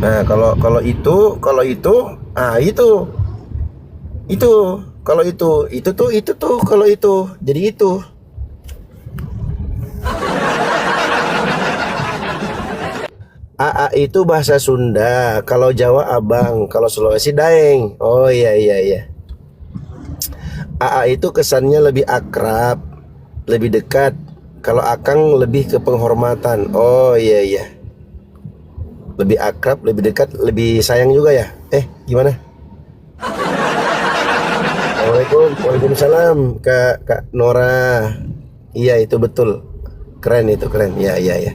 Nah, kalau itu, ah itu kalau itu tuh kalau itu jadi itu. Aa itu bahasa Sunda, kalau Jawa abang, kalau Sulawesi daeng. Oh iya iya iya. Aa itu kesannya lebih akrab, lebih dekat. Kalau Akang lebih ke penghormatan. Oh iya iya. Lebih akrab, lebih dekat, lebih sayang juga ya. Gimana? Assalamualaikum, waalaikumsalam, Kak Nora. Iya itu betul. Keren itu keren. Ya ya ya.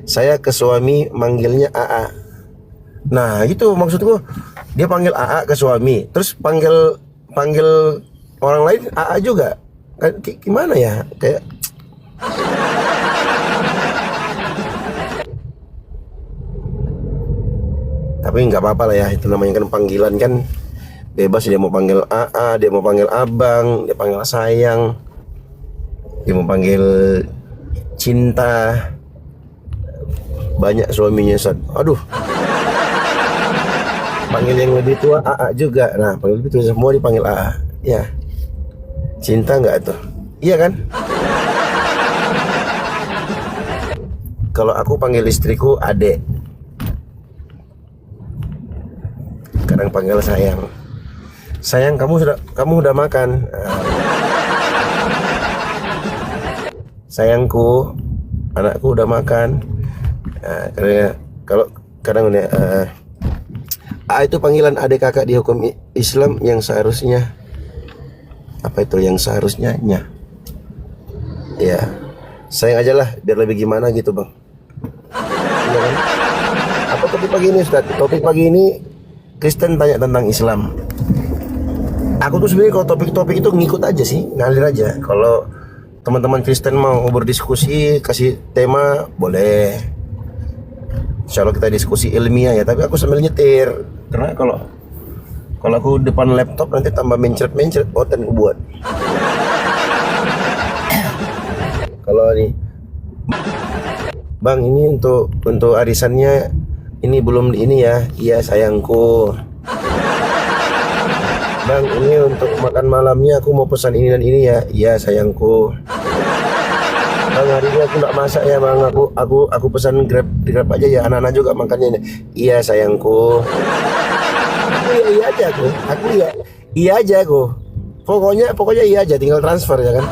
Saya ke suami manggilnya AA. Nah itu maksudku, dia panggil AA ke suami, terus panggil panggil orang lain AA juga. Kan gimana ya? Kayak tapi nggak apa-apa lah ya, itu namanya kan panggilan kan bebas, dia mau panggil AA, dia mau panggil abang, dia panggil sayang, dia mau panggil cinta. Banyak suaminya Ustaz. Aduh, panggil yang lebih tua AA juga. Nah, panggil lebih tua semua dipanggil AA. Ya, cinta nggak tuh? Iya kan? Kalau aku panggil istriku adek, kadang panggil sayang. Sayang, kamu udah makan? Sayangku, anakku udah makan. Karena kalau kadang A itu panggilan adik kakak di hukum Islam yang seharusnya apa itu yang seharusnya nya. Ya, sayang aja lah biar lebih gimana gitu bang. Iya kan? Apa topik pagi ini Ustaz? Topik pagi ini Kristen tanya tentang Islam. Aku tuh sebenarnya kalau topik-topik itu ngikut aja sih, ngalir aja. Kalau teman-teman Kristen mau berdiskusi, kasih tema, boleh. Insya Allah kita diskusi ilmiah ya, tapi aku sambil nyetir. Karena kalau aku depan laptop nanti tambah mencret-mencret, boten aku buat. Kalau nih, Bang, ini untuk arisannya ini belum ini ya. Iya sayangku. Bang, ini untuk makan malamnya aku mau pesan ini dan ini ya. Iya sayangku. Bang, hari ini aku nggak masak ya bang. Aku pesan grab aja ya. Anak-anak juga makannya. Iya sayangku. Aku ya iya aja aku. Aku ya iya aja aku. Pokoknya iya aja. Tinggal transfer ya kan.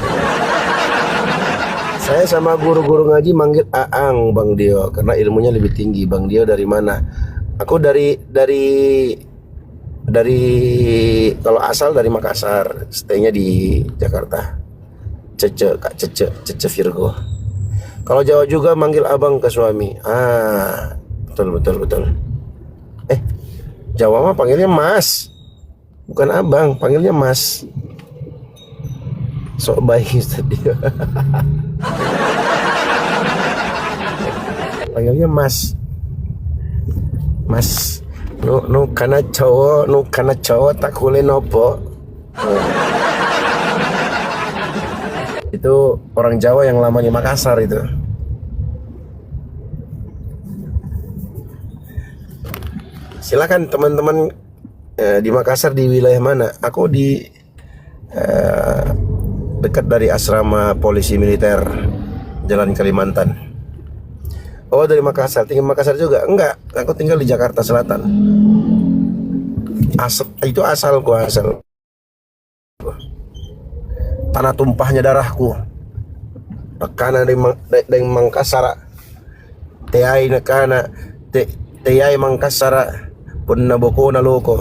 Saya sama guru-guru ngaji manggil Aang Bang Dio karena ilmunya lebih tinggi. Bang Dio dari mana? Aku dari kalau asal dari Makassar, stay-nya di Jakarta. Cece Virgo. Kalau Jawa juga manggil abang ke suami. Betul. Jawa mah panggilnya Mas, bukan abang, panggilnya Mas. Sok baik tadi. Panggilnya Mas. Mas. No karena cowok tak boleh nopo. Itu orang Jawa yang lama di Makassar itu. Silakan teman-teman di Makassar di wilayah mana? Aku di dekat dari asrama polisi militer Jalan Kalimantan. Oh dari Makassar, tinggal Makassar juga? Enggak, aku tinggal di Jakarta Selatan. Itu asalku, asal. Tanah tumpahnya darahku. Karena dari Makassar. Teai nekana, teai Makassar pun naboko na loko.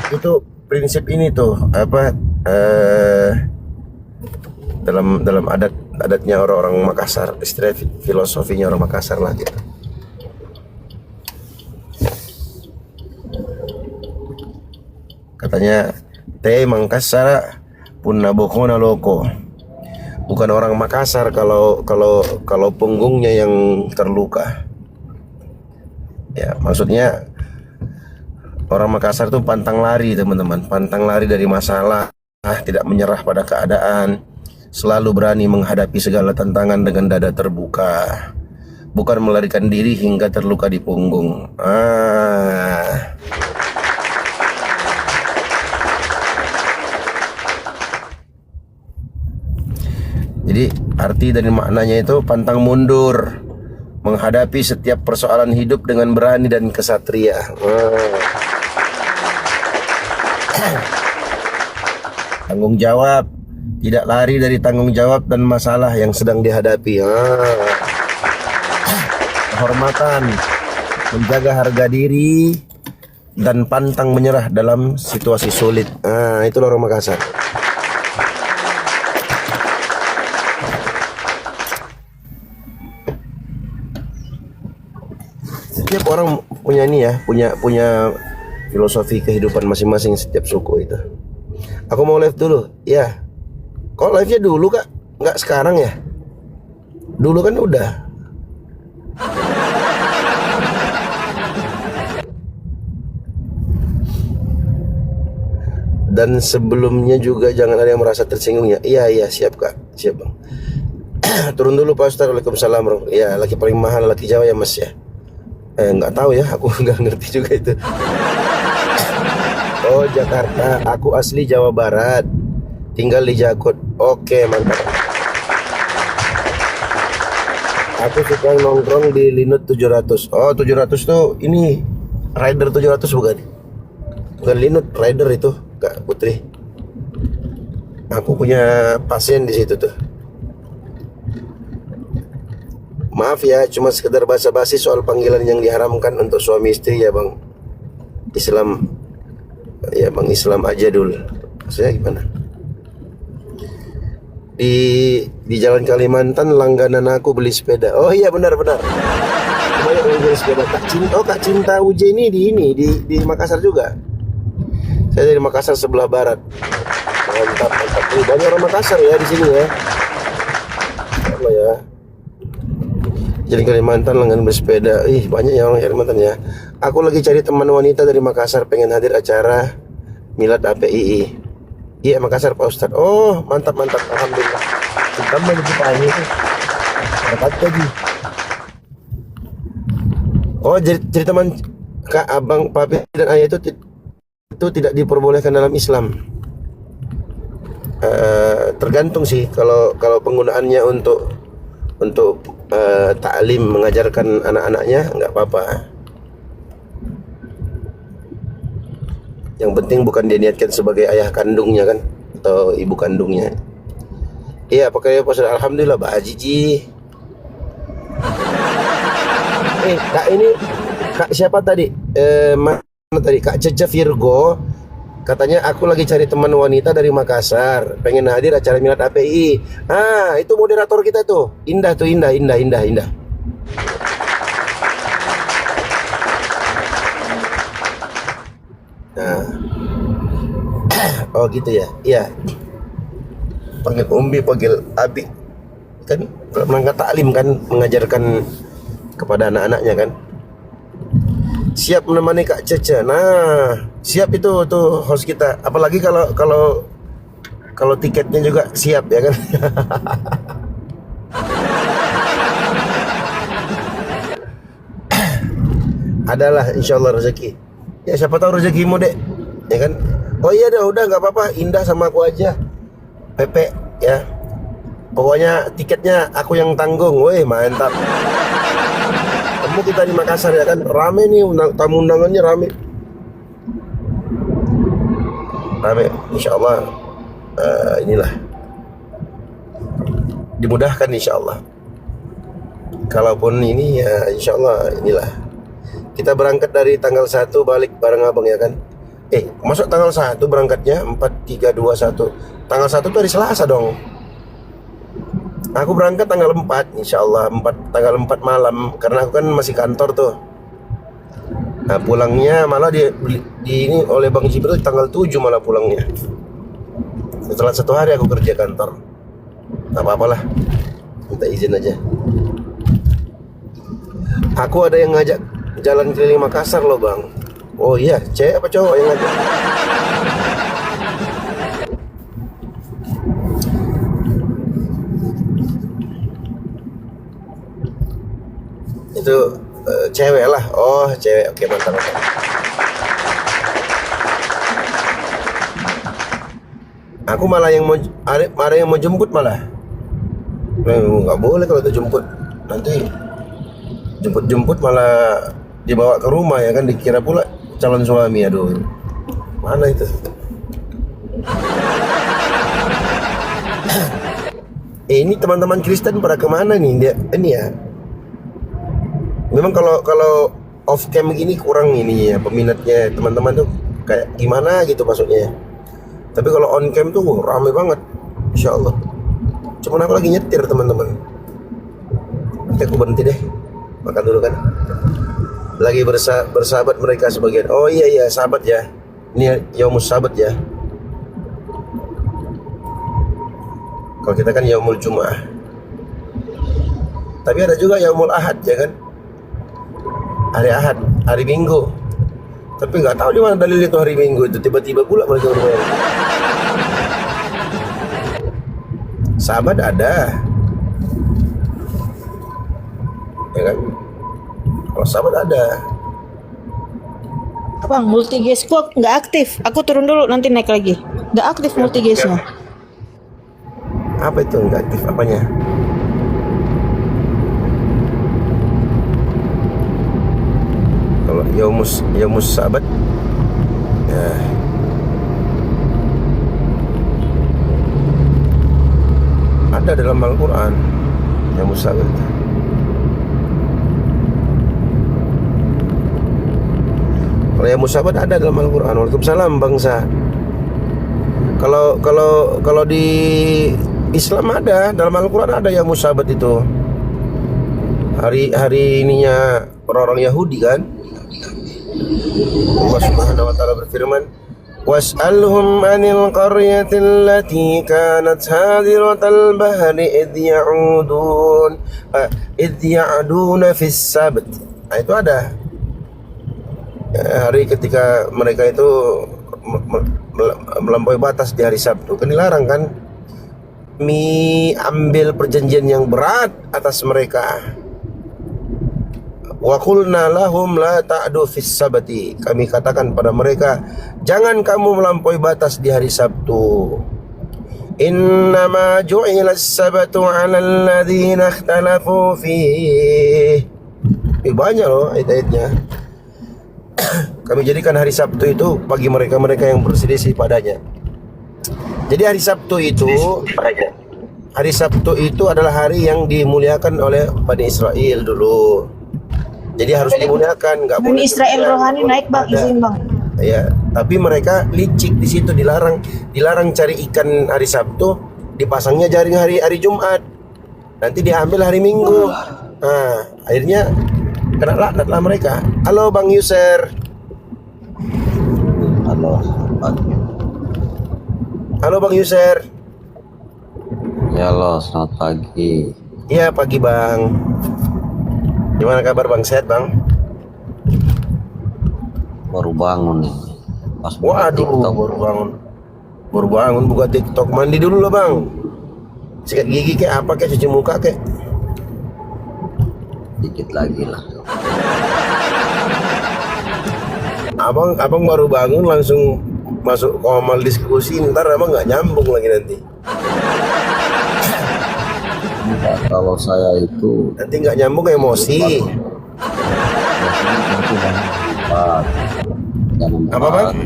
Itu prinsip ini tuh apa? Dalam adatnya orang-orang Makassar, istilah filosofinya orang Makassar lah gitu. Katanya teh Makassar pun nabokona loko. Bukan orang Makassar kalau punggungnya yang terluka. Ya, maksudnya orang Makassar tuh pantang lari, teman-teman. Pantang lari dari masalah, tidak menyerah pada keadaan. selalu berani menghadapi segala tantangan dengan dada terbuka, bukan melarikan diri hingga terluka di punggung. Jadi arti dari maknanya itu pantang mundur, menghadapi setiap persoalan hidup dengan berani dan kesatria. Tanggung jawab, tidak lari dari tanggung jawab dan masalah yang sedang dihadapi. Kehormatan, menjaga harga diri, dan pantang menyerah dalam situasi sulit. Itulah orang Makassar. Setiap orang punya ini ya, punya filosofi kehidupan masing-masing setiap suku itu. Aku mau live dulu, ya. Kok live-nya dulu kak? Nggak sekarang ya? Dulu kan udah. Dan sebelumnya juga jangan ada yang merasa tersinggung ya. Iya siap kak, siap bang. Turun dulu Pak Ustaz. Waalaikumsalam bro. Ya laki paling mahal laki Jawa ya mas ya. Nggak tahu ya, aku nggak ngerti juga itu. Oh Jakarta, aku asli Jawa Barat, tinggal di Jakut. Oke mantap. Aku suka nongkrong di Linut 700. Oh 700 tuh ini Rider 700 bukan? Bukan Linut, Rider itu Kak Putri. Aku punya pasien di situ tuh. Maaf ya, cuma sekedar basa-basi soal panggilan yang diharamkan untuk suami istri ya bang. Islam, ya bang, Islam aja dulu. Maksudnya gimana? Di Jalan Kalimantan langganan aku beli sepeda. Oh iya benar. Banyak orang beli sepeda. Kak Cinta UJ ini di Makassar juga. Saya dari Makassar sebelah barat. Mantap. Banyak orang Makassar ya di sini ya. Allah ya. Jalan Kalimantan langganan bersepeda. Banyak ya orang Kalimantan ya. Aku lagi cari teman wanita dari Makassar pengen hadir acara Milad APII. Iya Makassar Pak Ustadz. Oh mantap. Alhamdulillah. Tambah lebih banyak itu. Dapat lagi. Oh jadi teman Kak, Abang, Papi dan Ayah itu tidak diperbolehkan dalam Islam. Tergantung sih kalau penggunaannya untuk ta'lim, mengajarkan anak-anaknya nggak apa-apa. Yang penting bukan dia niatkan sebagai ayah kandungnya kan, atau ibu kandungnya. Iya pakai pasal. Alhamdulillah Mbak Ajiji. Kak ini Kak siapa tadi? Mana tadi? Kak Cece Virgo. Katanya aku lagi cari teman wanita dari Makassar, pengen hadir acara Milad API. Itu moderator kita tuh. Indah. Nah. Oh gitu ya. Iya. Panggil Umbi, panggil Abi. Kan melangkah taklim kan, mengajarkan kepada anak-anaknya kan. Siap menemani Kak Cece. Nah, siap itu tuh host kita. Apalagi kalau tiketnya juga siap ya kan. Adalah insyaallah rezeki. Ya siapa tahu rezekimu dek, ya kan. Oh iya udah nggak apa-apa, Indah sama aku aja. Pepe ya. Pokoknya tiketnya aku yang tanggung. Woi mantap. Temu kita di Makassar ya kan, rame nih tamu undangannya rame, insyaallah. Inilah dimudahkan insyaallah. Kalaupun ini ya insyaallah inilah. Kita berangkat dari tanggal 1 balik bareng abang ya kan. Masuk tanggal 1 berangkatnya 4, 3, 2, 1. Tanggal 1 tuh hari Selasa dong. Aku berangkat tanggal 4 insyaallah, tanggal 4 malam. Karena aku kan masih kantor tuh. Nah pulangnya malah di ini oleh Bang Jibril tanggal 7 malah pulangnya. Setelah 1 hari aku kerja kantor. Tak apa-apalah, minta izin aja. Aku ada yang ngajak jalan keliling Makassar loh bang. Oh iya, cewek apa cowok yang ngajak? Itu cewek lah. Oh, cewek. Oke, mantap, mantap. Aku malah yang mau ada yang mau jemput malah. Nggak boleh kalau itu jemput. Nanti jemput malah dibawa ke rumah ya kan, dikira pula calon suami. Aduh. Mana itu? Ini teman-teman Kristen pada kemana nih dia? Ini ya. Memang kalau off cam gini kurang ini ya peminatnya teman-teman tuh kayak gimana gitu maksudnya. Tapi kalau on cam tuh rame banget, insya Allah. Cuman aku lagi nyetir teman-teman. Nanti aku berhenti deh, makan dulu kan. Lagi bersahabat mereka sebagian. Oh iya sahabat ya. Ini Yaumus Sabat ya. Kalau kita kan Yaumul Jum'ah. Tapi ada juga Yaumul Ahad ya kan. Hari Ahad, hari Minggu. Tapi nggak tahu di mana dalil itu hari Minggu itu, tiba-tiba pula mereka bermain. Sahabat ada, ya kan? Kalau sahabat ada. Bang, multigas gua nggak aktif. Aku turun dulu, nanti naik lagi. Nggak aktif multigasnya. Apa itu nggak aktif apanya? Kalau Yaumus Sabat ya. Ada dalam Al-Quran Yaumus Sabat. Kalau Yaumus Sabat ada dalam Al-Quran. Waalaikumsalam bangsa. Kalau di Islam ada, dalam Al-Quran ada Yaumus Sabat itu. Hari ininya orang-orang Yahudi kan. Allah Subhanahu wa taala berfirman, "Was'alhum 'anil qaryati allati kanat hadiratal bahri idh ya'duna fis sabt." Nah, itu ada. Hari ketika mereka itu melampaui batas di hari Sabtu. Kan dilarang kan? Ambil perjanjian yang berat atas mereka. Wa qulna lahum la ta'du fis sabti. Kami katakan pada mereka, jangan kamu melampaui batas di hari Sabtu. Innama ju'ila as-sabtu 'ala alladhina ikhtalafu fihi. Banyak loh ayat-ayatnya. Kami jadikan hari Sabtu itu bagi mereka-mereka yang berselisih padanya. Jadi hari Sabtu itu adalah hari yang dimuliakan oleh Bani Israel dulu. Jadi harus dimuliakan, nggak boleh. Bani Israel rohani naik bang, izin bang. Ya, tapi mereka licik di situ, dilarang cari ikan hari Sabtu, dipasangnya jaring hari Jumat. Nanti diambil hari Minggu. Nah, akhirnya kena laknatlah mereka. Halo Bang Yuser. Halo Bang Yuser. Ya halo, selamat pagi. Iya pagi Bang. Gimana kabar Bang? Sehat Bang? Baru bangun nih. Pas buka Waduh, TikTok. baru bangun buka TikTok. Mandi dulu lah Bang. Sikat gigi kayak apa, kayak cuci muka kayak. Dikit lagi lah. Abang baru bangun langsung masuk komal diskusi, ntar abang nggak nyambung lagi nanti. Enggak, kalau saya itu Nanti nggak nyambung emosi. jam 4. Apa Bang?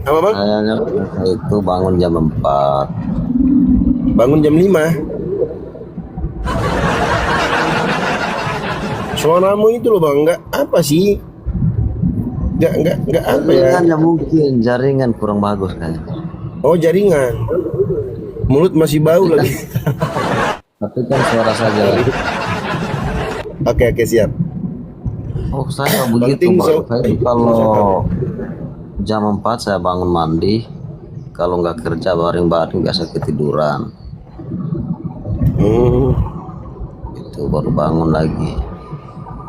Apa Bang? Saya itu bangun jam 4. Bangun jam 5. Suaramu itu loh Bang, nggak apa sih? Nggak apa ya? Jaringannya mungkin jaringan kurang bagus kayaknya. Oh jaringan. Mulut masih bau lagi. Tapi kan suara saja. Oke siap. Oh saya begitu Penting, Bang. so. Saya itu kalau jam 4 saya bangun mandi. Kalau nggak kerja baring-baring biasa ketiduran. Itu baru bangun lagi.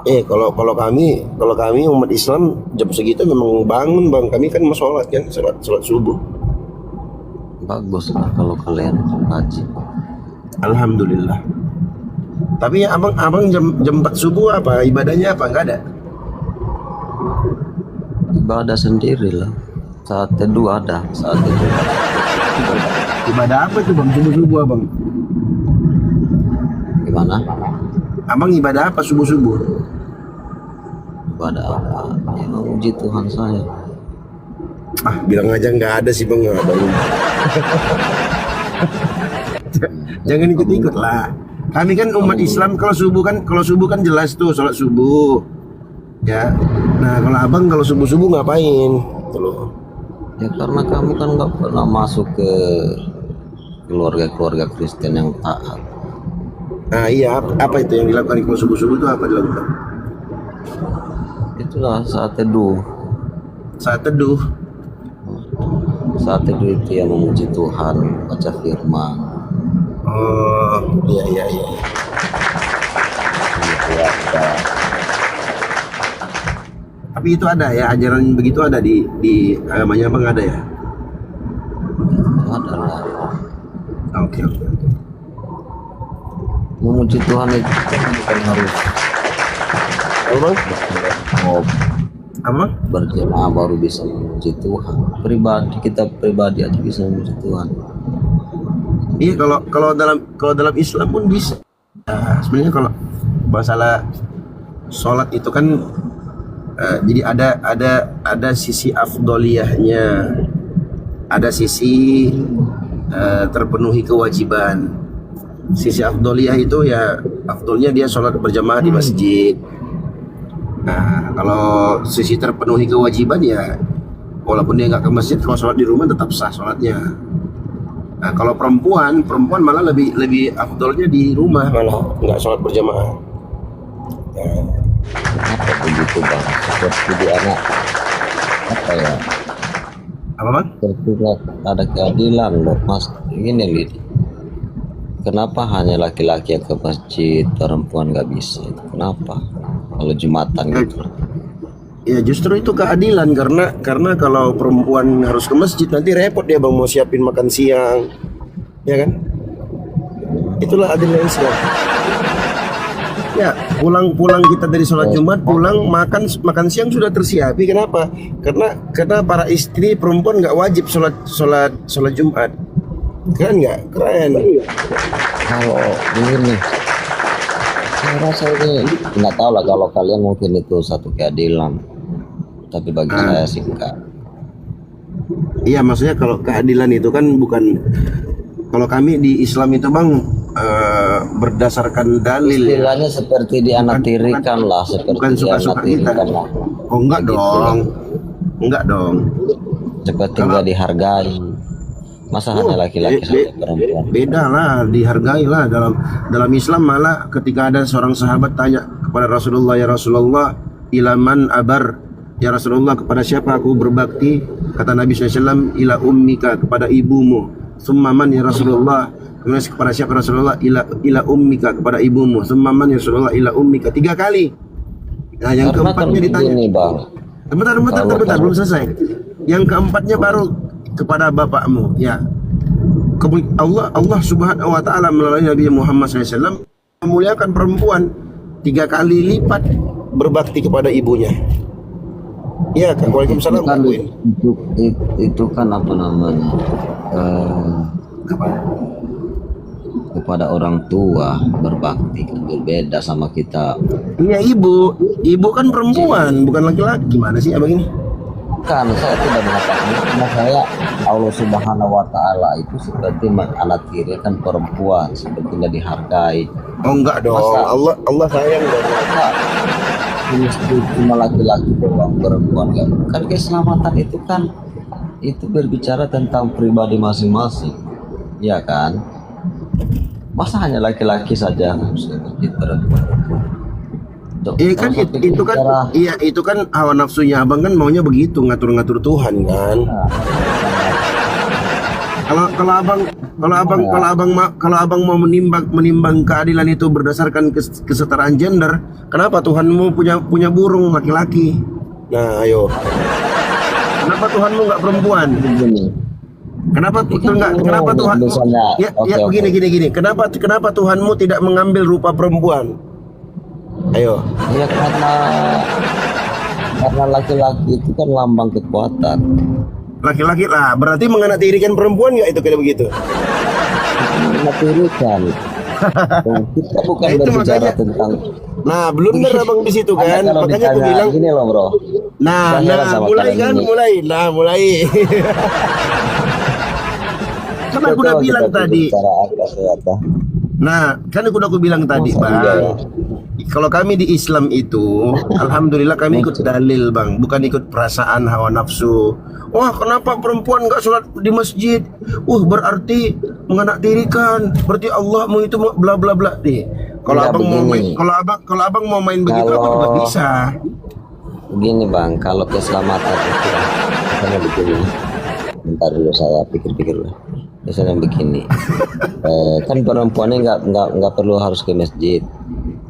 Kalau kami umat Islam jam segitu memang bangun Bang. Kami kan mau sholat kan, sholat subuh. Bagus lah kalau kalian rajin. Alhamdulillah. Tapi ya abang jam 4 subuh apa ibadahnya apa nggak ada? Ibadah sendiri lah. Saat teduh ada, saat teduh. Ibadah apa tuh bang subuh abang? Gimana? Abang ibadah apa subuh? Ibadah apa? Ya memuji Tuhan saya. Ah bilang aja nggak ada sih bang abang. Jangan ikut-ikut lah. Kami kan umat Islam kalau subuh kan jelas tuh sholat subuh. Ya. Nah kalau abang kalau subuh ngapain? Tuh loh. Ya karena kamu kan nggak pernah masuk ke keluarga Kristen yang taat. Nah iya apa itu yang dilakukan kalau subuh itu apa dilakukan? Itulah saat teduh. Saat teduh. Saat teduh itu yang memuji Tuhan, baca firman. Oh iya. Itu ada. Tapi itu ada ya ajaran begitu ada di agamanya abang ada ya? Itu adalah Oke. memuji Tuhan itu kan bukan harus Apa bang? mau Apa bang? berjemaah baru bisa memuji Tuhan. Kita pribadi aja bisa memuji Tuhan. Iya kalau dalam Islam pun bisa. Nah, sebenarnya kalau masalah sholat itu kan jadi ada sisi afdoliyahnya, ada sisi terpenuhi kewajiban. Sisi afdoliyah itu ya afdolnya dia sholat berjamaah di masjid. Nah kalau sisi terpenuhi kewajiban ya walaupun dia nggak ke masjid, kalau sholat di rumah tetap sah sholatnya. Nah kalau perempuan malah lebih afdolnya di rumah, malah nggak sholat berjamaah. Kenapa begitu bang? Seperti di anak apa ya? Apa bang? Seperti ada keadilan loh mas. Ini Lid. Kenapa hanya laki-laki yang ke masjid, perempuan nggak bisa? Kenapa? Kalau Jumatan gitu. Ya justru itu keadilan karena kalau perempuan harus ke masjid nanti repot dia bang mau siapin makan siang, ya kan? Itulah adilnya Islam. Ya pulang kita dari sholat Jumat pulang makan siang sudah tersiapi. Kenapa? Karena para istri perempuan nggak wajib sholat Jumat. Keren nggak? Keren. Kalau begini, saya rasa ini nggak tahu lah kalau kalian mungkin itu satu keadilan, tapi bagi saya sih enggak. Iya maksudnya kalau keadilan itu kan bukan, kalau kami di Islam itu bang berdasarkan dalil. Istilahnya seperti dianaktirikan lah, seperti Bukan suka-suka kita. dianaktirikan lah. Oh enggak dong. Seperti nggak dihargai. Masa hanya laki-laki saja perempuan? Beda lah, dihargai lah dalam Islam. Malah ketika ada seorang sahabat tanya kepada Rasulullah, ya Rasulullah, ilaman abar, ya Rasulullah kepada siapa aku berbakti? Kata Nabi SAW, ila ummika, kepada ibumu. Summaman ya Rasulullah, kemudian kepada siapa Rasulullah? Ila ummika, kepada ibumu. Summaman ya Rasulullah, ila ummika. 3 kali. Nah yang Karena keempatnya kan ditanya. begini, Bang. Bentar, belum selesai. Yang keempatnya baru kepada bapakmu. Ya, Allah Subhanahu Wa Taala melalui Nabi Muhammad SAW memuliakan perempuan 3 kali lipat berbakti kepada ibunya. Ya, kan? Waalaikumsalam. Itu kan apa namanya? Kepada orang tua berbakti kan berbeda sama kita. Iya, ibu kan perempuan, bukan laki-laki. Gimana sih abang ini? Kan saya tidak mengatakan karena saya Allah Subhanahu Wa Taala itu seperti anak tiri kan perempuan sebetulnya dihargai. Oh enggak dong. Masa? Allah sayang dong. Ini cuma laki-laki doang, perempuan kan. Kan keselamatan itu berbicara tentang pribadi masing-masing, ya kan? Masa hanya laki-laki saja seperti perempuan? Iya kan itu kan hawa nafsunya abang kan maunya begitu, ngatur-ngatur Tuhan kan. Kalau abang mau menimbang keadilan itu berdasarkan kesetaraan gender, kenapa Tuhanmu punya burung laki-laki? Nah, ayo. Kenapa Tuhanmu nggak perempuan? Kenapa Ikan kenapa dulu, Tuhan misalnya, ya, oke, ya oke. begini. Kenapa Tuhanmu tidak mengambil rupa perempuan? Ayo. Ya karena laki-laki itu kan lambang kekuatan. Laki-laki lah, berarti menganaktirikan perempuan nggak itu kayak begitu? Mengatirikan. Kita bukan Nah, itu berbicara makanya- tentang. Nah, blunder abang di situ Anda kan, kalau makanya aku ditanya bilang, gini loh bro. nah, Saya sama mulai kalian kan, ini. mulai. Kan aku udah Coba bilang kita tadi. bicara apa. Nah, kan aku bilang tadi, Masa iya, Bang. Kalau kami di Islam itu, alhamdulillah kami ikut dalil, Bang, bukan ikut perasaan hawa nafsu. Wah, kenapa perempuan nggak sholat di masjid? Berarti menganaktirikan, berarti Allah mau itu bla bla bla. Nih, kalau Enggak, abang mau main, begini. kalau abang mau main begitu, aku juga Kalau- bisa. Begini bang, kalau keselamatan itu misalnya begini. Bentar dulu saya pikir-pikir dulu. Misalnya begini, kan perempuan ini nggak perlu harus ke masjid.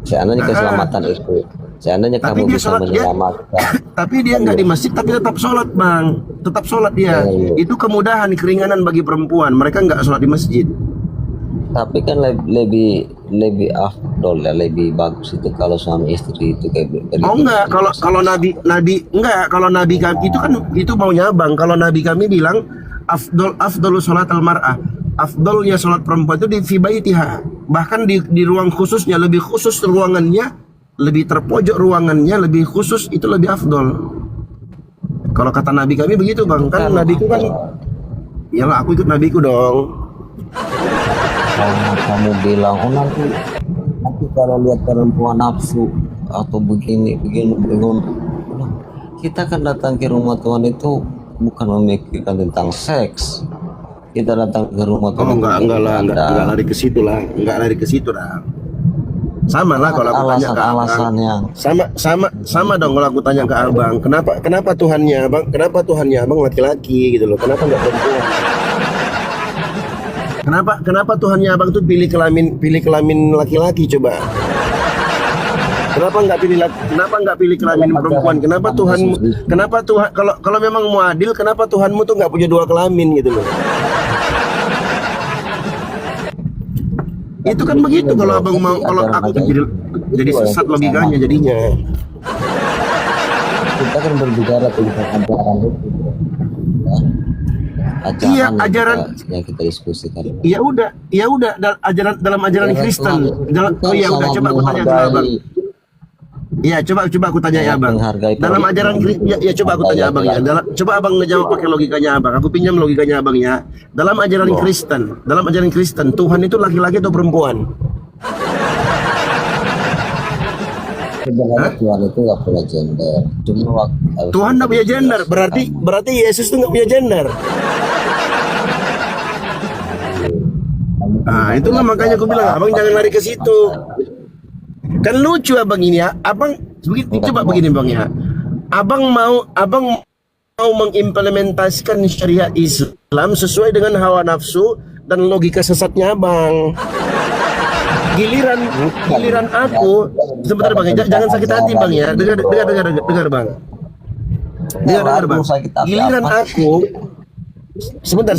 Seandainya keselamatan itu, seandainya Tapi kamu dia bisa sholat, dia- menyelamatkan. Tapi dia nggak di masjid, tapi tetap sholat, Bang. Tetap sholat dia. Iya. Itu kemudahan, keringanan bagi perempuan. Mereka nggak sholat di masjid. Tapi kan lebih afdol ya, lebih bagus itu kalau suami istri itu kayak Oh enggak, kalau nabi enggak, kalau nabi kami itu kan itu maunya Bang. Kalau nabi kami bilang afdolu sholat al-mar'ah. Afdolnya sholat perempuan itu di fi baitiha. Bahkan di ruang khususnya, lebih khusus ruangannya, lebih terpojok ruangannya, lebih khusus, itu lebih afdol. Kalau kata nabi kami begitu, Bang. Kan nabiku kan, iyalah aku ikut nabiku dong. kamu bilang nanti kalau lihat perempuan nafsu atau begini. Loh, kita kan datang ke rumah Tuhan itu bukan memikirkan tentang seks. Kita datang ke rumah Tuhan. Enggak lari ke situ lah, Sama lah kalau aku tanya ke abang. Alasan yang Sama dong kalau aku tanya ke abang, kenapa Tuhannya abang laki-laki gitu loh, kenapa nggak perempuan? Kenapa Tuhannya abang tuh pilih kelamin laki-laki coba? Kenapa nggak pilih kelamin perempuan? Kenapa Tuhan kalau memang mau adil, kenapa Tuhanmu tuh nggak punya dua kelamin gitu loh? Itu kan begitu kalau abang mau, kalau aku tuh jadi sesat logikanya jadinya. kita kan berbicara tentang ajaran itu. Iya, ajaran yang kita diskusikan. Ya udah, dalam ajaran Kristen. Oh ya udah, coba aku tanya ke abang. Iya, coba aku tanya ya abang. Dalam ajaran ya coba aku tanya abang ya. Coba abang ngejawab pakai logikanya abang. Aku pinjam logikanya abang ya. Dalam ajaran Kristen, Tuhan itu laki-laki atau perempuan? Sebenarnya Tuhan itu nggak punya gender. Cuma Tuhan nggak punya gender, berarti Yesus tuh nggak punya gender. Nah, itulah makanya aku bilang abang jangan lari ke situ. Kan lucu abang ini ya. Abang coba begini bang ya. Abang mau mengimplementasikan syariat Islam sesuai dengan hawa nafsu dan logika sesatnya abang. Giliran aku sebentar bang ya, jangan sakit hati bang ya. Dengar bang. Dengar bang. Giliran aku Sebentar.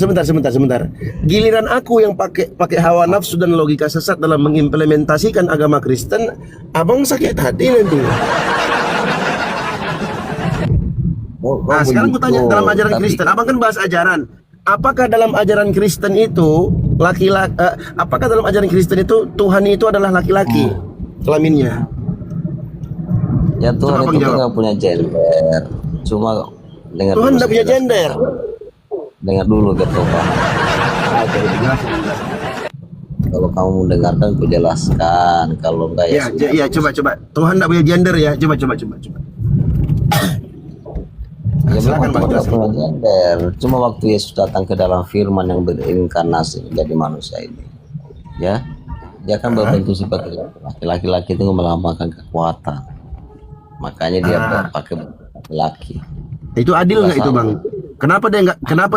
Giliran aku yang pakai hawa nafsu dan logika sesat dalam mengimplementasikan agama Kristen, abang sakit hati nanti. Nah, sekarang aku tanya dalam ajaran Kristen, abang kan bahas ajaran. Apakah dalam ajaran Kristen itu apakah dalam ajaran Kristen itu Tuhan itu adalah laki-laki kelaminnya? Ya Tuhan itu nggak punya gender. Cuma dengar Tuhan nggak punya gender. Dengar dulu biar kau paham. Kalau kamu mendengarkan aku jelaskan. Kalau enggak ya coba. Tuhan nggak punya gender ya. Coba. Ya memang Silakan, Bang, Tuhan nggak punya gender. Cuma waktu Yesus datang ke dalam firman yang berinkarnasi menjadi manusia ini, ya, dia kan berbentuk sebagai laki-laki itu melambangkan kekuatan. Makanya dia pakai laki. Itu adil nggak itu bang? Kenapa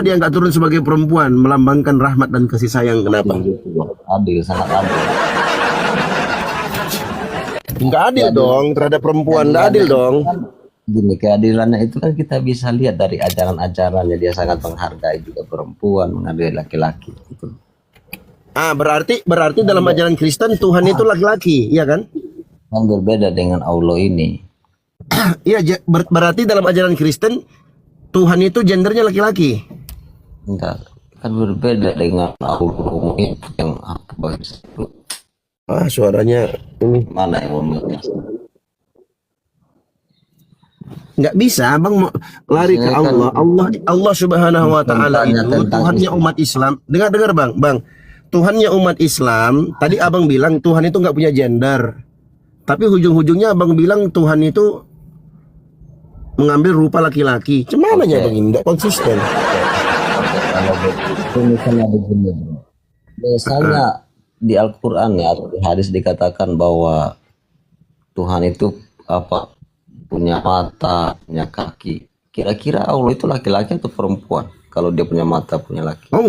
dia nggak turun sebagai perempuan melambangkan rahmat dan kasih sayang? Kenapa? Adil, sangat adil. Nggak adil dong terhadap perempuan, nggak adil dong. Gini, keadilannya itu kan kita bisa lihat dari ajaran-ajarannya, dia sangat menghargai juga perempuan, menghargai laki-laki gitu. Berarti dalam ajaran Kristen Tuhan itu laki-laki, iya kan? Kan berbeda dengan Allah ini. Iya, berarti dalam ajaran Kristen Tuhan itu gendernya laki-laki. Enggak, kan berbeda dengan Allah yang apa bagus itu. Suaranya ini Mana yang memilih? nggak bisa, Abang mau lari ke Allah. Allah Subhanahu wa taala itu Tuhannya umat Islam. Dengar Bang. Tuhannya umat Islam. Tadi Abang bilang Tuhan itu nggak punya gender. Tapi ujung-ujungnya Abang bilang Tuhan itu mengambil rupa laki-laki. Cuman aja Bang, ini nggak konsisten. Kalau begitu misalnya begini, bro. Misalnya di Al-Quran ya atau di hadis dikatakan bahwa Tuhan itu apa, punya mata, punya kaki. Kira-kira Allah itu laki-laki atau perempuan? Kalau dia punya mata, punya laki. Oh,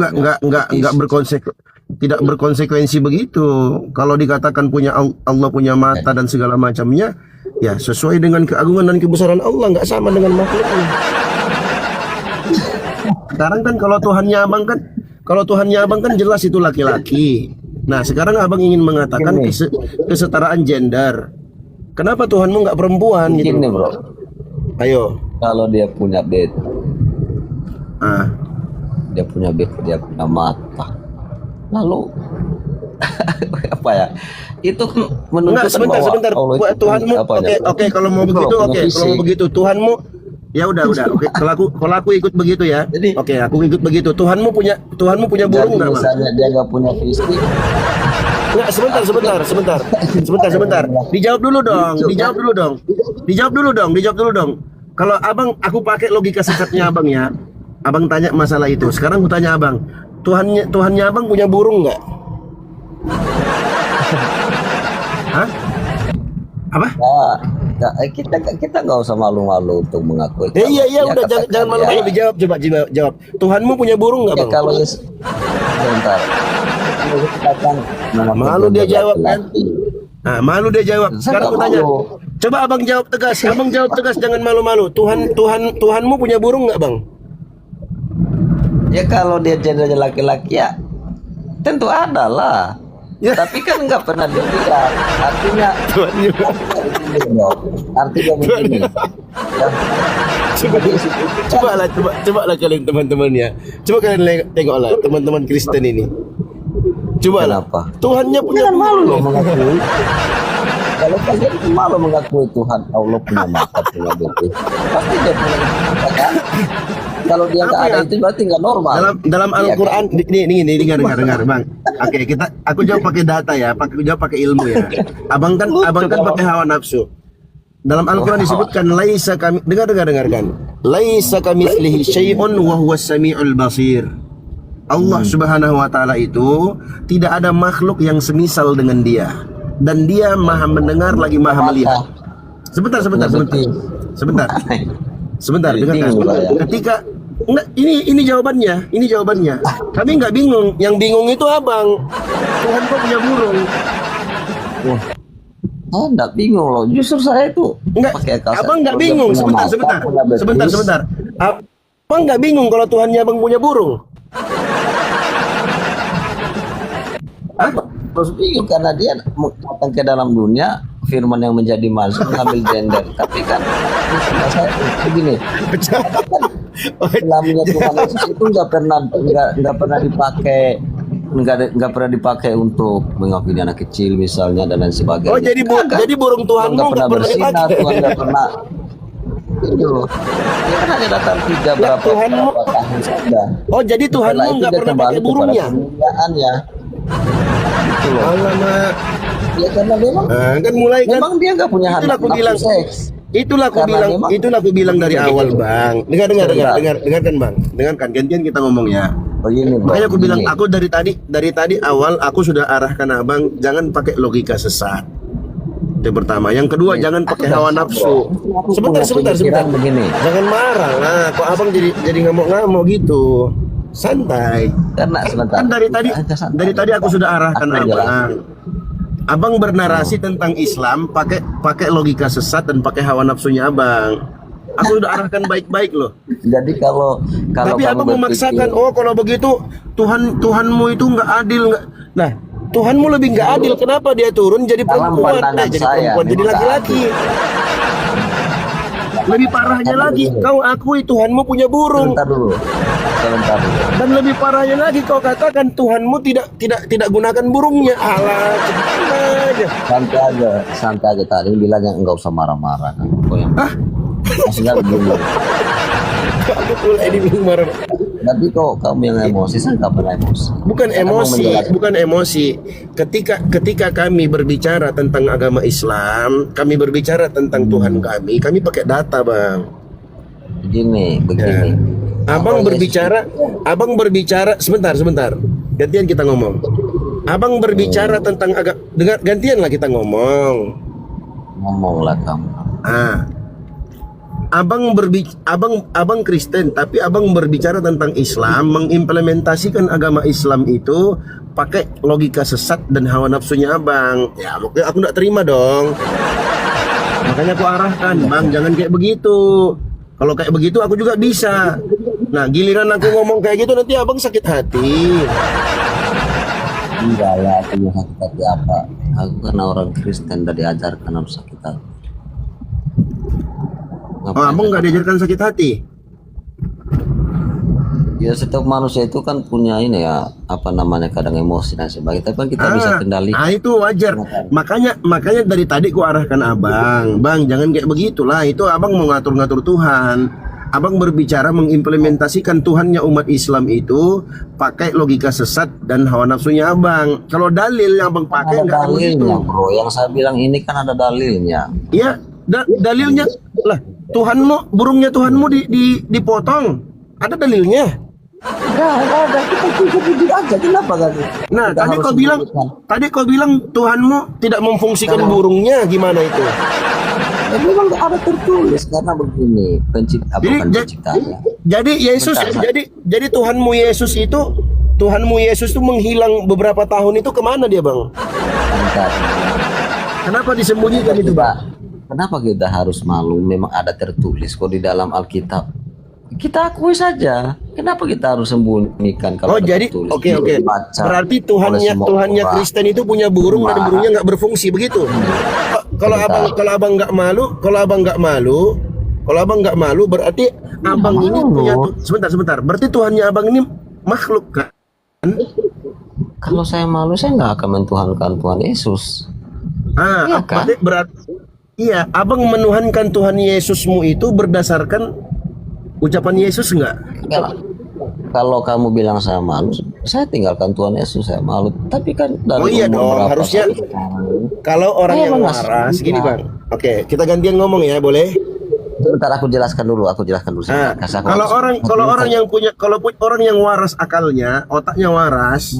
tidak berkonsekuensi begitu. Kalau dikatakan Allah punya mata dan segala macamnya, ya sesuai dengan keagungan dan kebesaran Allah, nggak sama dengan makhluknya. Sekarang kan kalau Tuhannya abang kan jelas itu laki-laki. Nah, sekarang abang ingin mengatakan kesetaraan gender. Kenapa Tuhanmu nggak perempuan gitu? Gini, bro. Ayo. Kalau dia punya bed, Ah, dia punya mata. Lalu apa ya? Itu kan menunjukkan Enggak, sebentar. Allah itu Tuhanmu, apa ya? oke, kalau mau begitu, punya kalau fisik. mau begitu, Tuhanmu, ya udah, oke. Kalau aku ikut begitu ya, Jadi- oke, aku ikut begitu. Tuhanmu punya Jadi burung nggak, Bang? misalnya dia nggak punya fisik, Enggak, sebentar. Dijawab dulu dong. Kalau aku pakai logika sesatnya abang ya. Abang tanya masalah itu. Sekarang aku tanya abang, Tuhannya abang punya burung nggak? Hah? Apa? kita nggak usah malu-malu untuk mengakui. Iya, Ya, udah katakan jangan malu-malu, ya. dijawab, coba jawab. Tuhanmu punya burung nggak, Ya Bang? kalau sebentar. Kalau kita kan Malu dia jawab, kan? laki-laki. Nah, malu dia jawab. Saya Sekarang aku nggak tanya. malu. Coba abang jawab tegas. Jangan malu-malu. Tuhanmu punya burung nggak, Bang? Ya kalau dia gendernya laki-laki ya tentu ada lah. Ya. Tapi kan nggak pernah dilihat. Artinya begini. Ya, Coba lah kalian teman-teman ya. Coba kalian tengoklah teman-teman Kristen ini. Coba lah. Kenapa? Tuhannya punya malu loh. mengakui. Kalau kalian malu mengakui Tuhan Allah punya mata, punya bibir, pasti dia punya mata, kan? Kalau dia nggak ada itu berarti nggak normal. Dalam Iya, Al-Qur'an ini dengar Bang. Oke, aku jawab pakai data ya, pakai ilmu ya. Abang kan pakai hawa nafsu. Dalam Al-Qur'an disebutkan laisa kami dengarkan. Laisa kamitslihi syai'un wa huwas samiul basir. Allah Subhanahu wa taala itu tidak ada makhluk yang semisal dengan dia, dan dia Maha mendengar lagi Maha melihat. Sebentar. Dengarkan. Ketika enggak, ini jawabannya. Kami nggak bingung. Yang bingung itu abang. Tuhan kok punya burung? Oh, enggak bingung loh. Justru saya itu Enggak, pakai akal abang sehat. nggak Kalau dia bingung. punya mata, punya betis, Sebentar. Abang nggak bingung kalau Tuhannya abang punya burung? Terus bingung karena dia datang ke dalam dunia, firman yang menjadi manusia mengambil gender. Tapi kan maksud saya begini, Islamnya Tuhan Yesus itu nggak pernah dipakai untuk mengakui anak kecil misalnya dan lain sebagainya. Oh, jadi burung Tuhanmu Tuhan nggak pernah bersinar, dipakai. Tuhan nggak pernah itu loh. Dia kan hanya datang berapa tahun saja. Oh, jadi Tuhanmu Setelah itu nggak dia pernah kembali pakai kepada burungnya? kemuliaannya. Gitu loh. Alamak. Ya karena memang Kan mulai kan. memang dia nggak punya Itulah aku nafsu bilang. seks. Itulah aku bilang dari awal, Bang. Dengarkan, Bang. Dengarkan, gantian kita ngomong ya. Begini, Bro, Makanya aku bilang, begini. aku dari tadi awal aku sudah arahkan abang, jangan pakai logika sesat. Itu pertama. Yang kedua, jangan pakai hawa nafsu. Sebentar. Pikiran begini. Jangan marah lah. Kok abang jadi ngamuk-ngamuk gitu. Santai. Karena sebentar. Kan dari tadi aku sudah arahkan Aku abang. jelasin. Abang bernarasi tentang Islam pakai logika sesat dan pakai hawa nafsunya abang. Aku udah arahkan baik-baik loh. Jadi kalau Tapi kamu abang memaksakan, berpikir, oh kalau begitu Tuhanmu itu nggak adil, nggak. Nah, Tuhanmu lebih nggak adil. Kenapa dia turun jadi Dalam perempuan? pandangan Jadi saya, perempuan, jadi memang nggak laki-laki. Lebih parahnya lagi, kau akui Tuhanmu punya burung. sebentar dulu. Dan lebih parahnya lagi, kau katakan Tuhanmu tidak gunakan burungnya. Alah, gimana aja. Santai aja tadi bilangnya enggak usah marah-marah kan. Kok yang Hah? maksudnya begini. Aku mulai dibilang marah. Tapi kok kamu yang emosi, saya nggak pernah emosi. Bukan Saya mau emosi, menjelaskan. bukan emosi. Ketika kami berbicara tentang agama Islam, kami berbicara tentang Tuhan kami pakai data, Bang. Begini. Abang berbicara sebentar. Gantian kita ngomong. Abang berbicara tentang gantian lah kita ngomong. Ngomonglah kamu. Abang Kristen, tapi abang berbicara tentang Islam, mengimplementasikan agama Islam itu pakai logika sesat dan hawa nafsunya abang. Ya, makanya aku nggak terima dong. Makanya aku arahkan, Bang, jangan kayak begitu. Kalau kayak begitu aku juga bisa. Nah, giliran aku ngomong kayak gitu nanti abang sakit hati. Enggak lah, aku mau sakit hati apa? Aku kan orang Kristen, dari diajarkan harus sakit hati. Oh, abang nggak diajarkan sakit hati? Ya setiap manusia itu kan punya ini ya, apa namanya, kadang emosi dan sebagainya. Tapi kan kita bisa kendali. Itu wajar. Makanya dari tadi ku arahkan abang, Bang, jangan kayak begitulah. Itu abang mau ngatur-ngatur Tuhan. Abang berbicara mengimplementasikan Tuhannya umat Islam itu pakai logika sesat dan hawa nafsunya abang. Kalau dalil yang abang pakai Ada nggak begitu. dalilnya, bro. Yang saya bilang ini kan ada dalilnya. Iya, dalilnya lah. Tuhanmu, burungnya Tuhanmu dipotong. Ada dalilnya. Enggak ada. Kita jujur aja. Kenapa kan? Nah, Kita harus sebutkan. tadi kau bilang Tuhanmu tidak memfungsikan burungnya, gimana itu? Ya, memang nggak ada tertulis karena begini penciptanya. Jadi Yesus, jadi Tuhanmu Yesus itu menghilang beberapa tahun itu kemana dia, Bang? Bentar. Kenapa disembunyikan itu, Bang? Kenapa kita harus malu? Memang ada tertulis kok di dalam Alkitab. Kita akui saja. Kenapa kita harus sembunyikan kalau Oh, ada jadi tertulis? oke. Dibaca Berarti oleh semua Tuhannya orang. Kristen itu punya burung dan burungnya nggak berfungsi begitu. Kalau abang nggak malu, berarti abang ini punya sebentar. Berarti Tuhannya abang ini makhluk kan? Kalau saya malu, saya nggak akan mentuhankan Tuhan Yesus. Iya kan? Iya, abang menuhankan Tuhan Yesusmu itu berdasarkan ucapan Yesus nggak? Kalau kamu bilang saya malu, saya tinggalkan Tuhan Yesus, saya malu. Tapi kan dari Oh iya umur dong, berapa harusnya saya sekarang ini? kalau orang yang Mas. waras, gini Iya. Bang. Oke, kita gantian ngomong ya, boleh? Sebentar aku jelaskan dulu. Nah, kalau orang yang waras akalnya, otaknya waras,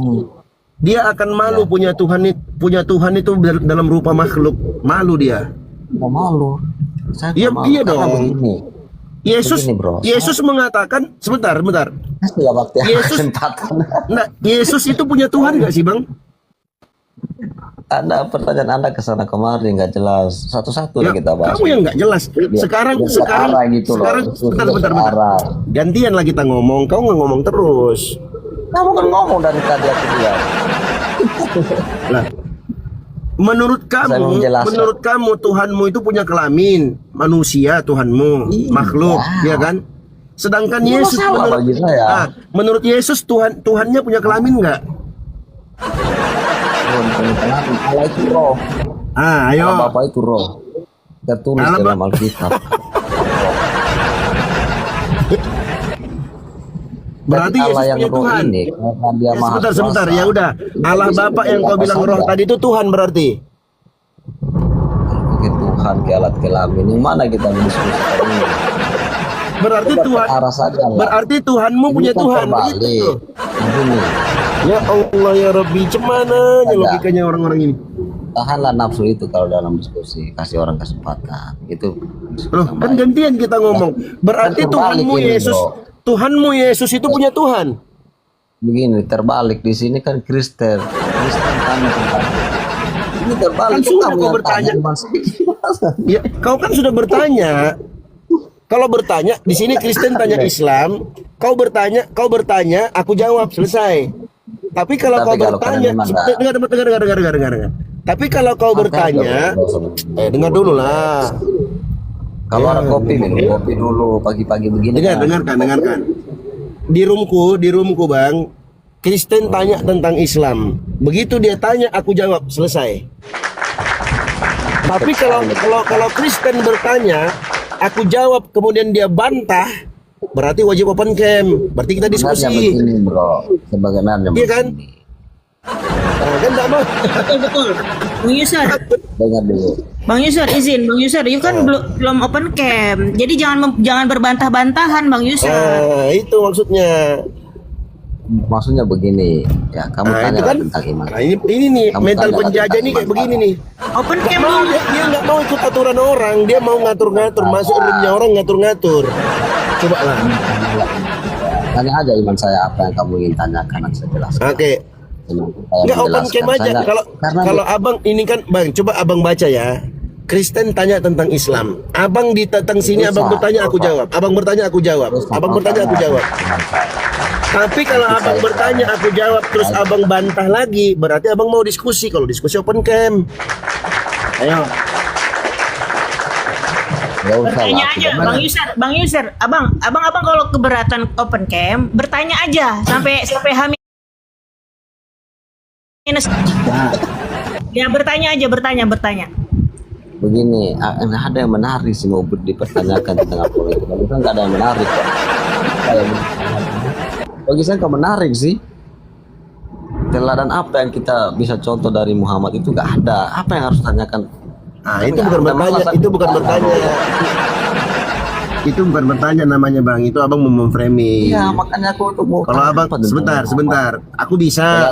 dia akan malu punya Tuhan itu dalam rupa makhluk. Malu dia. nggak malu. Saya Iya, nggak malu iya karena dong. begini. Begini, bro. Yesus mengatakan, sebentar. Sudah waktu kesempatan. Nah, Yesus itu punya Tuhan nggak sih, Bang? Ada pertanyaan Anda kesana kemari nggak jelas. Satu-satu Ya, kita bahas. kamu yang nggak jelas. Sekarang gitu loh. bentar. Arah. Gantian lah kita ngomong. Kau nggak ngomong terus. Kamu kan ngomong dari tadi aku bilang. Nah, menurut kamu Tuhanmu itu punya kelamin, manusia Tuhanmu, Iya. makhluk, ya kan? Sedangkan Ini Yesus masalah bagi saya. menurut Yesus Tuhannya punya kelamin nggak? Allah itu roh. Ayo. Allah Bapa itu roh. Tertulis Allah dalam Alkitab. Berarti Allah Yesus yang punya roh Tuhan. ini karena dia maha Sebentar, kuasa. ya udah. Allah Bapa yang kau bilang roh tadi itu Tuhan berarti. Ke Tuhan, ke alat kelamin. Yang mana kita mendiskusikan ini? Berarti Kita Tuhan. arah saja lah. Berarti Tuhanmu Ini punya kan Tuhan. terbalik. Begitu. Begini, Ya Allah ya Rabbi, cemana logikanya orang-orang ini? tahanlah nafsu itu kalau dalam diskusi, kasih orang kesempatan. Itu Loh, kan gantian kita ngomong. Berarti Kan terbalik Tuhanmu ini, Yesus, bro. Tuhanmu Yesus itu punya Tuhan. begini, terbalik di sini kan Kristen tanya tentang ini terbalik. Kan sudah kau yang bertanya. tanya, Mas. Ya, kau kan sudah bertanya. Kalau bertanya di sini Kristen tanya Islam, kau bertanya, aku jawab, selesai. Tapi kalau kau kalau bertanya, kalian memang dengar. Tapi kalau kau bertanya, dengar dulu lah. Kalau ada kopi, minum kopi dulu pagi-pagi begini. Dengarkan. Di roomku Bang, Kristen tanya tentang Islam. Begitu dia tanya, aku jawab, selesai. Tapi kalau Kristen bertanya, aku jawab, kemudian dia bantah, berarti wajib open cam. Berarti kita Sebenarnya diskusi. begini bro, sebenarnya Iya kan? Nah, kan enggak mau. Betul. Bang Yusar, dengar dulu. Bang Yusar izin, Bang Yusar, you kan belum open cam. Jadi jangan berbantah-bantahan, Bang Yusar. Itu maksudnya. Maksudnya begini, ya kamu Nah, tanya itu kan. tentang iman. Nah, ini nih Kamu mental tanya penjajah tentang nih kayak iman. begini nih. Open cam Mau dulu. dia nggak mau ikut aturan orang, dia mau ngatur-ngatur, masuk roomnya orang ngatur-ngatur. Coba lah. Tanya aja iman saya apa yang kamu ingin tanyakan, nanti saya jelaskan. Oke. Nggak open cam aja. Kalau abang ini kan, Bang, coba abang baca ya. Kristen tanya tentang Islam. Abang datang sini, abang bertanya, aku jawab. Abang bertanya, aku jawab. Abang bertanya, aku jawab. Tapi kalau abang bertanya, aku jawab, terus abang bantah lagi, berarti abang mau diskusi. Kalau diskusi open cam. Ayo. Bertanya aja, Bang Yusar, abang kalau keberatan open cam, bertanya aja sampai H-. Ya bertanya aja, bertanya. Begini, ada yang menarik sih mau dipertanyakan tentang apa itu. Bagi saya nggak ada yang menarik kok. Bagi saya nggak menarik sih. Teladan apa yang kita bisa contoh dari Muhammad itu nggak ada. Apa yang harus tanyakan? Nah, itu bukan bertanya, itu bukan bertanya. Itu bukan bertanya namanya, Bang. Itu abang mau memframing. Iya, makanya aku untuk mau. Kalau abang sebentar. Aku bisa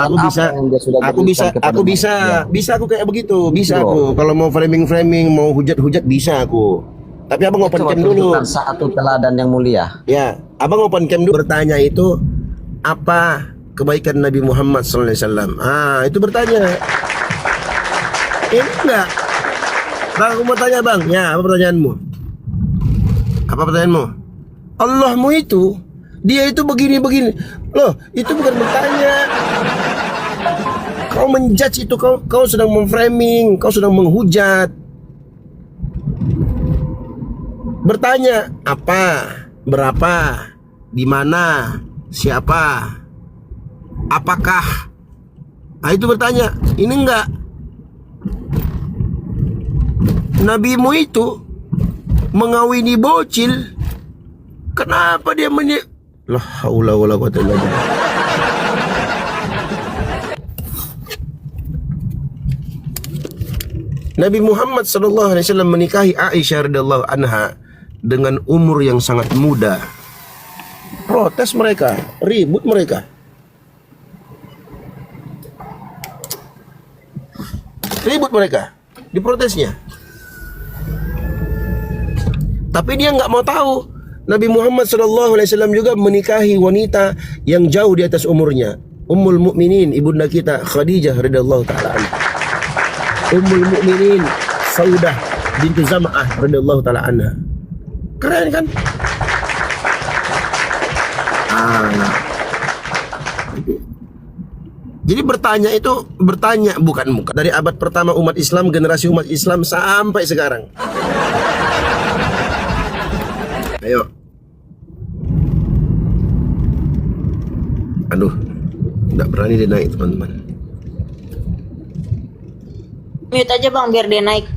aku kayak begitu. Bisa aku. Kalau mau framing, mau hujat bisa aku. Tapi abang open cam dulu. Satu teladan yang mulia. Ya, abang open cam dulu. Bertanya itu apa kebaikan Nabi Muhammad SAW? Itu bertanya. Ini enggak. Bang, aku mau tanya, Bang. Ya, apa pertanyaanmu? Apa pertanyaanmu? Allahmu itu, dia itu begini. Loh, itu bukan bertanya. Kau menjudge itu, kau sedang memframing, kau sedang menghujat. Bertanya, apa? Berapa? Di mana? Siapa? Apakah? Itu bertanya. Ini enggak. Nabimu itu mengawini bocil. Kenapa dia La haula wala quwata illa billah. Nabi Muhammad SAW menikahi Aisyah radhiyallahu anha dengan umur yang sangat muda. Protes mereka, ribut mereka. Diprotesnya. Tapi dia nggak mau tahu. Nabi Muhammad SAW juga menikahi wanita yang jauh di atas umurnya. Ummul Mukminin, ibunda kita Khadijah radhiyallahu taala anha. Ummul Mukminin Saudah bintu Zam'ah radhiyallahu taala anha. Keren kan? Jadi bertanya bukan dari abad pertama umat Islam, generasi umat Islam sampai sekarang. Ayo. Aduh, nggak berani dia naik, teman-teman. Mute aja, Bang, biar dia naik.